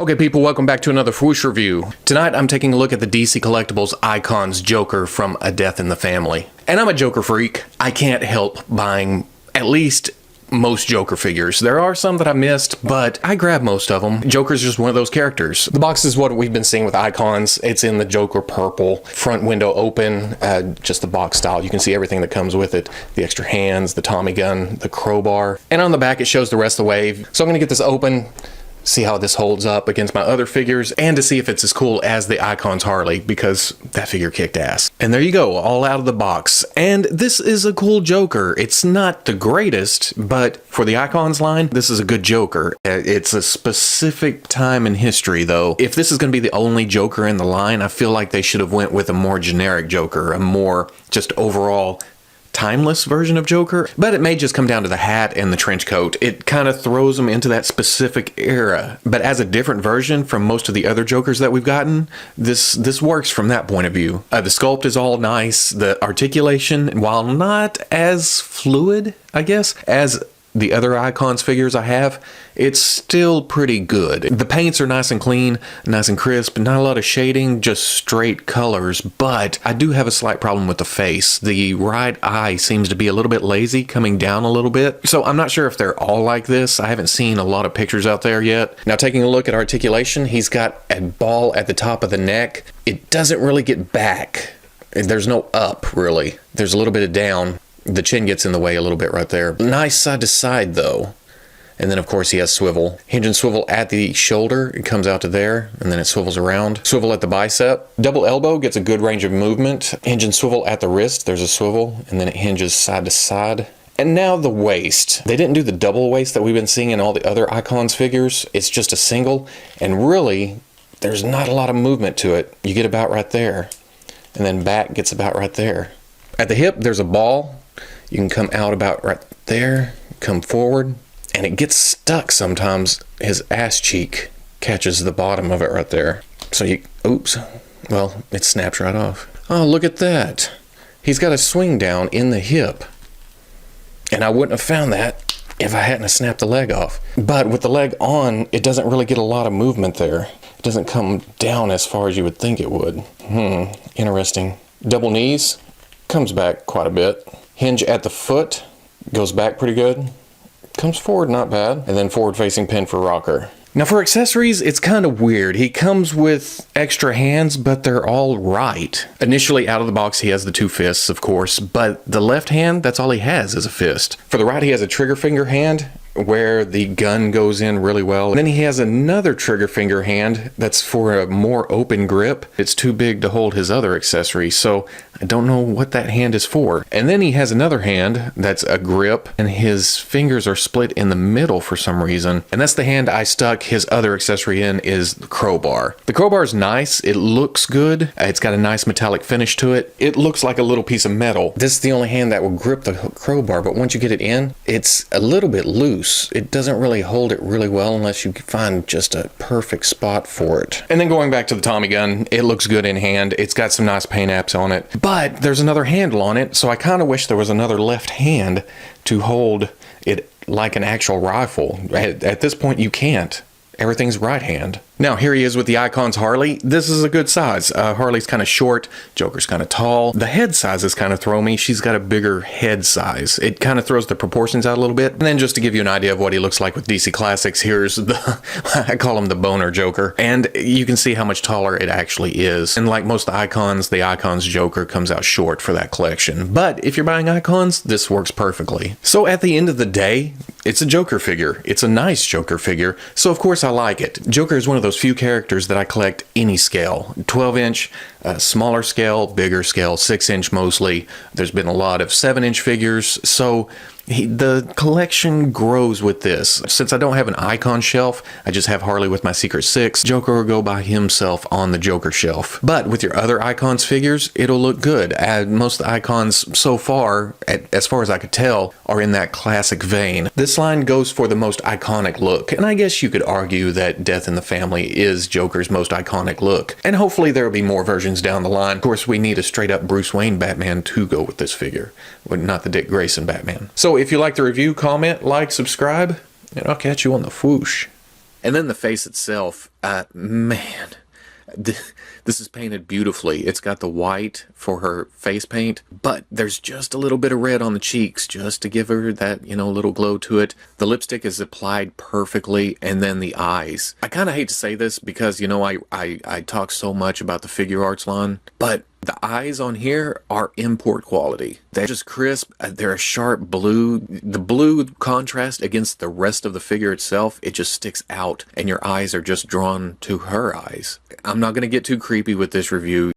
Okay people, welcome back to another Fwoosh review. Tonight I'm taking a look at the DC Collectibles Icons Joker from A Death in the Family. And I'm a Joker freak. I can't help buying at least most Joker figures. There are some that I missed, but I grab most of them. Joker's just one of those characters. The box is what we've been seeing with Icons. It's in the Joker purple, front window open, just the box style. You can see everything that comes with it. The extra hands, the Tommy gun, the crowbar. And on the back it shows the rest of the wave. So I'm gonna get this open, see how this holds up against my other figures, and to see if it's as cool as the Icons Harley, because that figure kicked ass. And there you go, all out of the box. And this is a cool Joker. It's not the greatest, but for the Icons line, this is a good Joker. It's a specific time in history, though. If this is going to be the only Joker in the line, I feel like they should have went with a more generic Joker, a more just overall timeless version of Joker, but it may just come down to the hat and the trench coat. It kind of throws them into that specific era, but as a different version from most of the other Jokers that we've gotten, this works from that point of view. The sculpt is all nice. The articulation, while not as fluid, I guess, as the other Icons figures I have, it's still pretty good. The paints are nice and clean, nice and crisp, not a lot of shading, just straight colors, but I do have a slight problem with the face. The right eye seems to be a little bit lazy, coming down a little bit. So I'm not sure if they're all like this. I haven't seen a lot of pictures out there yet. Now taking a look at articulation, he's got a ball at the top of the neck. It doesn't really get back. There's no up, really. There's a little bit of down. The chin gets in the way a little bit right there. Nice side to side though. And then of course he has swivel. Hinge and swivel at the shoulder, it comes out to there, and then it swivels around. Swivel at the bicep. Double elbow gets a good range of movement. Hinge and swivel at the wrist, there's a swivel, and then it hinges side to side. And now the waist. They didn't do the double waist that we've been seeing in all the other Icons figures. It's just a single, and really, there's not a lot of movement to it. You get about right there, and then back gets about right there. At the hip, there's a ball. You can come out about right there, come forward, and it gets stuck sometimes. His ass cheek catches the bottom of it right there. So oops, well, it snaps right off. Oh, look at that. He's got a swing down in the hip. And I wouldn't have found that if I hadn't snapped the leg off. But with the leg on, it doesn't really get a lot of movement there. It doesn't come down as far as you would think it would. Interesting. Double knees, comes back quite a bit. Hinge at the foot, goes back pretty good. Comes forward not bad. And then forward facing pin for rocker. Now for accessories, it's kind of weird. He comes with extra hands, but they're all right. Initially out of the box, he has the two fists, of course, but the left hand, that's all he has is a fist. For the right, he has a trigger finger hand, where the gun goes in really well. And then he has another trigger finger hand that's for a more open grip. It's too big to hold his other accessory, so I don't know what that hand is for. And then he has another hand that's a grip, and his fingers are split in the middle for some reason. And that's the hand I stuck his other accessory in, is the crowbar. The crowbar is nice. It looks good. It's got a nice metallic finish to it. It looks like a little piece of metal. This is the only hand that will grip the crowbar, but once you get it in, it's a little bit loose. It doesn't really hold it really well unless you find just a perfect spot for it. And then going back to the Tommy gun, it looks good in hand. It's got some nice paint apps on it, but there's another handle on it, so I kind of wish there was another left hand to hold it like an actual rifle. At this point, you can't. Everything's right hand. Now here he is with the Icons Harley. This is a good size. Harley's kind of short, Joker's kind of tall. The head size is kind of throw me. She's got a bigger head size. It kind of throws the proportions out a little bit. And then just to give you an idea of what he looks like with DC Classics, here's the, I call him the boner Joker. And you can see how much taller it actually is. And like most Icons, the Icons Joker comes out short for that collection. But if you're buying Icons, this works perfectly. So at the end of the day, it's a Joker figure. It's a nice Joker figure. So of course I like it. Joker is one of those few characters that I collect any scale. 12-inch, smaller scale, bigger scale, 6-inch mostly. There's been a lot of 7-inch figures, so the collection grows with this. Since I don't have an Icon shelf, I just have Harley with my Secret 6. Joker will go by himself on the Joker shelf. But with your other Icons figures, it'll look good. Most of the Icons so far, as far as I could tell, are in that classic vein. This line goes for the most iconic look, and I guess you could argue that Death in the Family is Joker's most iconic look. And hopefully there will be more versions down the line. Of course, we need a straight up Bruce Wayne Batman to go with this figure, but not the Dick Grayson Batman. So if you like the review, comment, like, subscribe, and I'll catch you on the Fwoosh. And then the face itself, man, this is painted beautifully. It's got the white for her face paint, but there's just a little bit of red on the cheeks just to give her that, you know, little glow to it. The lipstick is applied perfectly, and then the eyes. I kind of hate to say this because, you know, I talk so much about the figure arts line, but the eyes on here are import quality. They're just crisp. They're a sharp blue. The blue contrast against the rest of the figure itself, it just sticks out, and your eyes are just drawn to her eyes. I'm not going to get too creepy with this review.